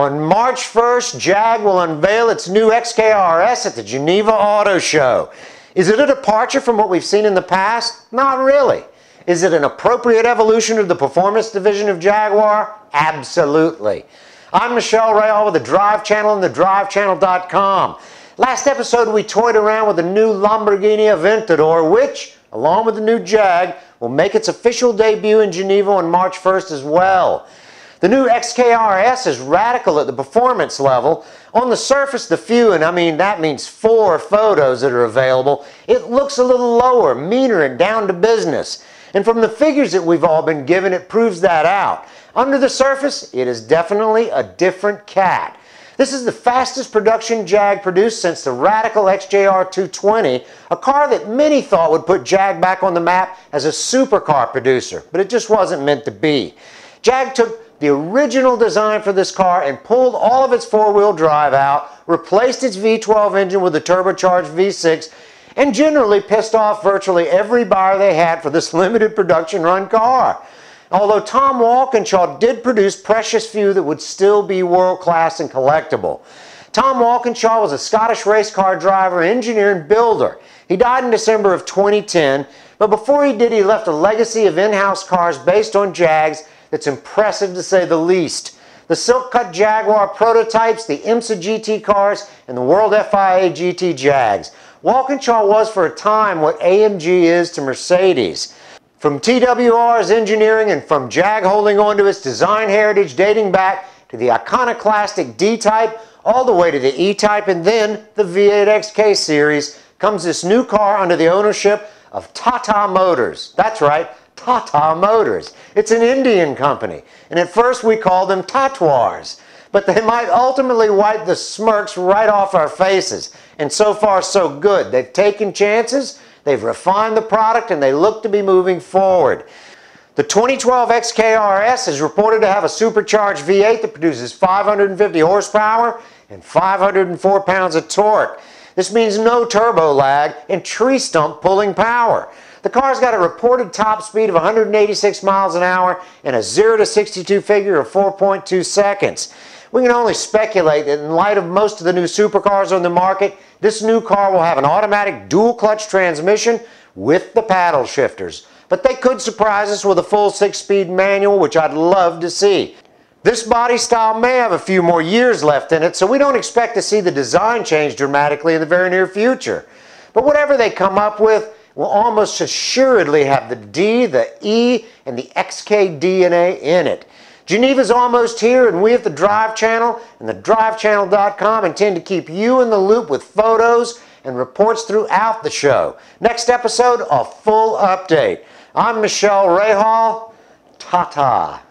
On March 1st, Jag will unveil its new XKRS at the Geneva Auto Show. Is it a departure from what we've seen in the past? Not really. Is it an appropriate evolution of the performance division of Jaguar? Absolutely. I'm Michelle Rahal with the Drive Channel and thedrivechannel.com. Last episode we toyed around with the new Lamborghini Aventador, which, along with the new Jag, will make its official debut in Geneva on March 1st as well. The new XKRS is radical at the performance level. On the surface, the few, and I mean that means 4 photos that are available, it looks a little lower, meaner, and down to business. And from the figures that we've all been given, it proves that out. Under the surface, it is definitely a different cat. This is the fastest production Jag produced since the radical XJR 220, a car that many thought would put Jag back on the map as a supercar producer, but it just wasn't meant to be. Jag took the original design for this car and pulled all of its four-wheel drive out, replaced its V12 engine with a turbocharged V6, and generally pissed off virtually every buyer they had for this limited production run car. Although Tom Walkinshaw did produce precious few that would still be world-class and collectible. Tom Walkinshaw was a Scottish race car driver, engineer, and builder. He died in December of 2010, but before he did, he left a legacy of in-house cars based on Jags that's impressive to say the least. The silk-cut Jaguar prototypes, the IMSA GT cars, and the World FIA GT Jags. Walkinshaw was for a time what AMG is to Mercedes. From TWR's engineering and from Jag holding on to its design heritage dating back to the iconoclastic D-Type all the way to the E-Type and then the V8 XK series comes this new car under the ownership of Tata Motors. That's right, Tata Motors. It's an Indian company, and at first we called them Tatwars, but they might ultimately wipe the smirks right off our faces. And so far so good. They've taken chances, they've refined the product, and they look to be moving forward. The 2012 XKRS is reported to have a supercharged V8 that produces 550 horsepower and 504 pounds of torque. This means no turbo lag and tree stump pulling power. The car's got a reported top speed of 186 miles an hour and a 0 to 62 figure of 4.2 seconds. We can only speculate that in light of most of the new supercars on the market, this new car will have an automatic dual clutch transmission with the paddle shifters. But they could surprise us with a full 6-speed manual, which I'd love to see. This body style may have a few more years left in it, so we don't expect to see the design change dramatically in the very near future. But whatever they come up with will almost assuredly have the D, the E, and the XK DNA in it. Geneva's almost here, and we at the Drive Channel and thedrivechannel.com intend to keep you in the loop with photos and reports throughout the show. Next episode, a full update. I'm Michelle Rahal. Ta-ta.